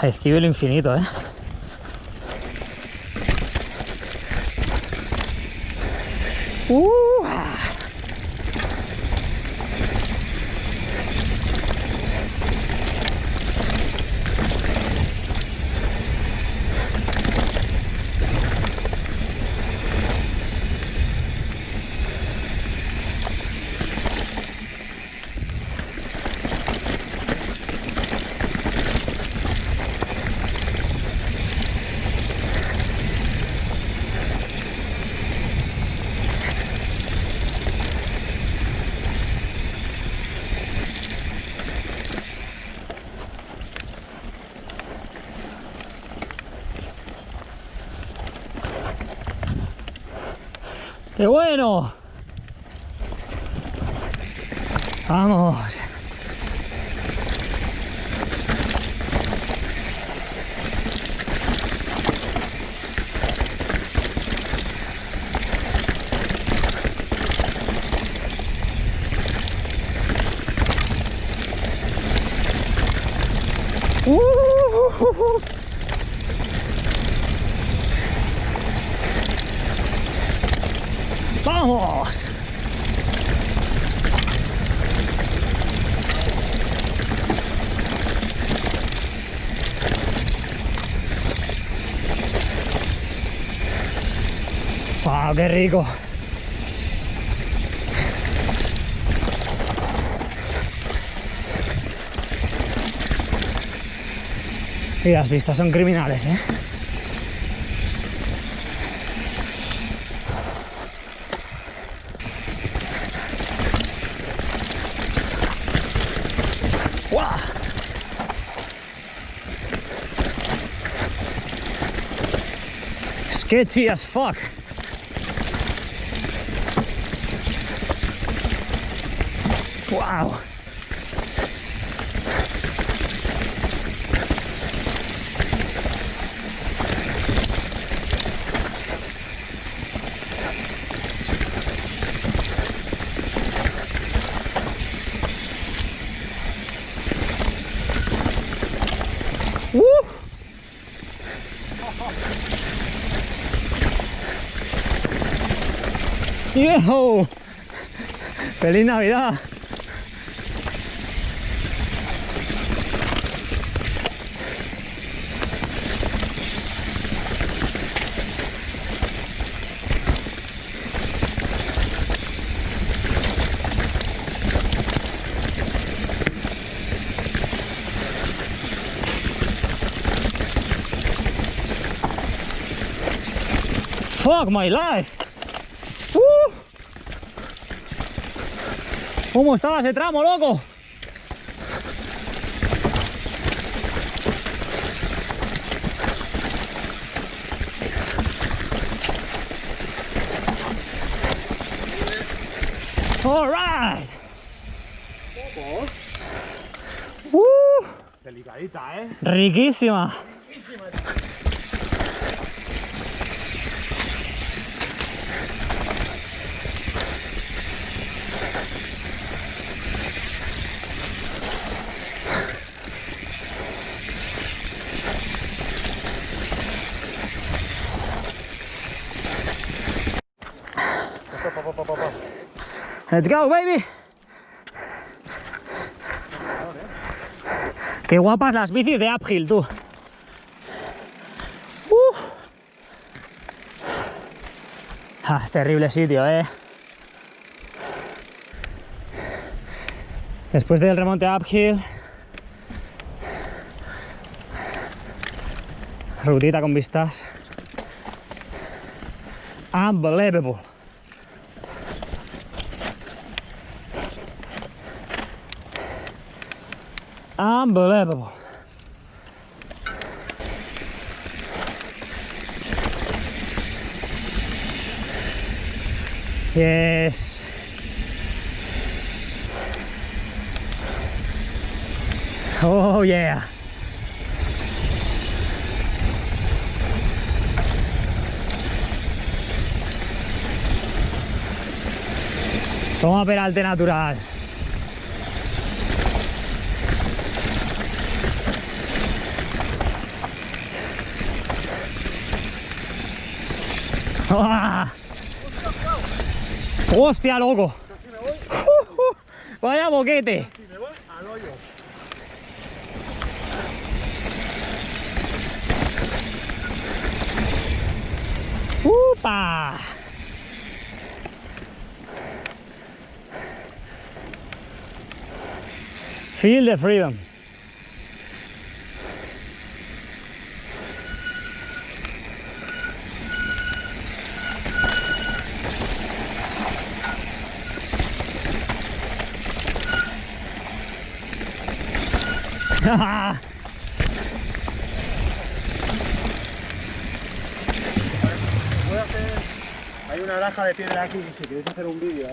Esquivelo infinito, ¿eh? ¡Qué bueno! ¡Vamos! ¡Vamos! ¡Wow, qué rico! Y las vistas son criminales, ¿eh? ¡Wow! Sketchy as fuck. Wow. ¡Viejo! ¡Feliz Navidad! Fuck my life! ¿Cómo estaba ese tramo, loco? All right. Delicadita, ¿eh? Riquísima. Let's go, baby. Qué guapas las bicis de uphill, tú. Terrible sitio, Después del remonte uphill, rutita con vistas. Unbelievable. Unbelievable. Yes. Oh yeah. Toma peralte natural. ¡Ah! ¡Hostia, loco! ¡Vaya boquete! Si me voy al hoyo. ¡Upa! Feel the freedom. Voy a hacer... Hay una laja de piedra aquí, si queréis hacer un vídeo.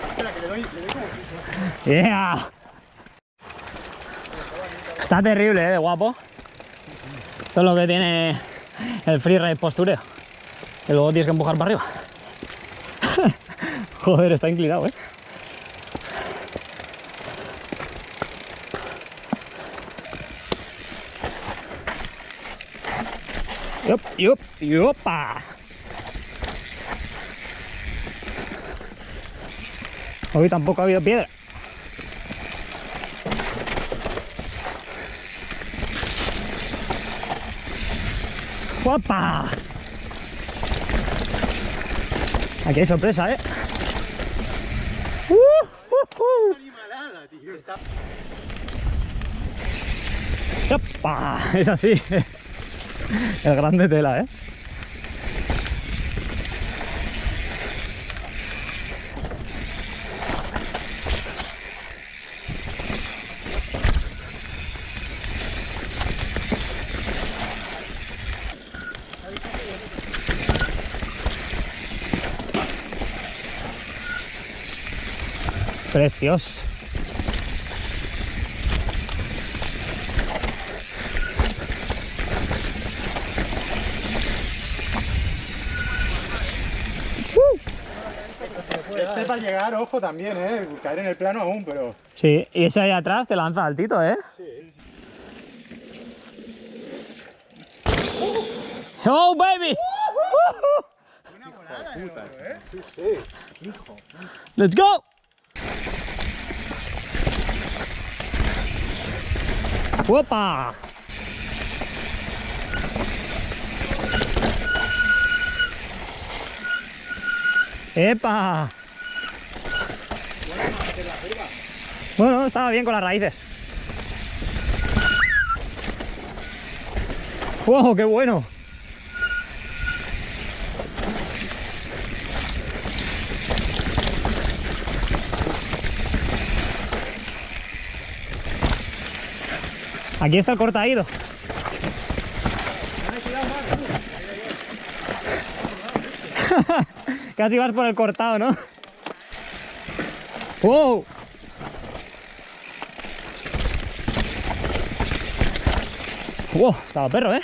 Espera, que le doy como si... Yeah. Está terrible, de guapo. Esto es lo que tiene el freeride postureo. Que luego tienes que empujar para arriba. Joder, está inclinado, ¿eh? Yup, yup, yupa. Hoy tampoco ha habido piedra. ¡Guapa! Aquí hay sorpresa, ¿eh? animalada, tío. Está... ¡Opa! Es así. El grande tela, ¿eh? Precioso. Este para llegar, ojo también, caer en el plano aún, pero... Sí, y ese ahí atrás te lanza altito, ¿eh? Sí. ¡Oh, baby! Una volada, ¿eh? Sí, sí. Hijo. ¡Let's go! ¡Opa! ¡Epa! Bueno, estaba bien con las raíces. ¡Wow, qué bueno! Aquí está el cortaído. Casi vas por el cortado, ¿no? ¡Wow! ¡Wow! Estaba perro, ¿eh?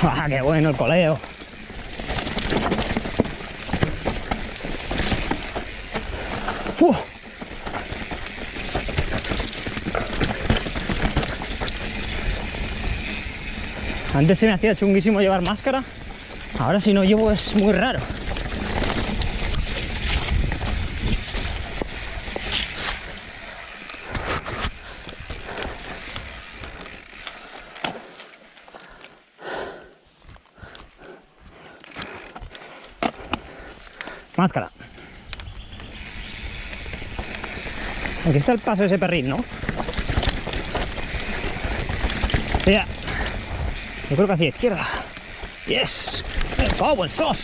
¡Ah, qué bueno el coleo! Antes se me hacía chunguísimo llevar máscara, ahora si no llevo es muy raro. Máscara. Aquí está el paso de ese perrín, ¿no? Ya. Yo creo que hacia izquierda. Yes. ¡Me cago en sos!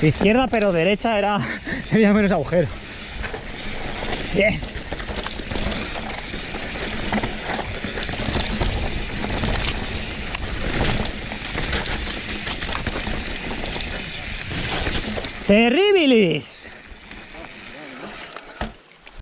Izquierda, pero derecha tenía menos agujero. Yes. Terribilis.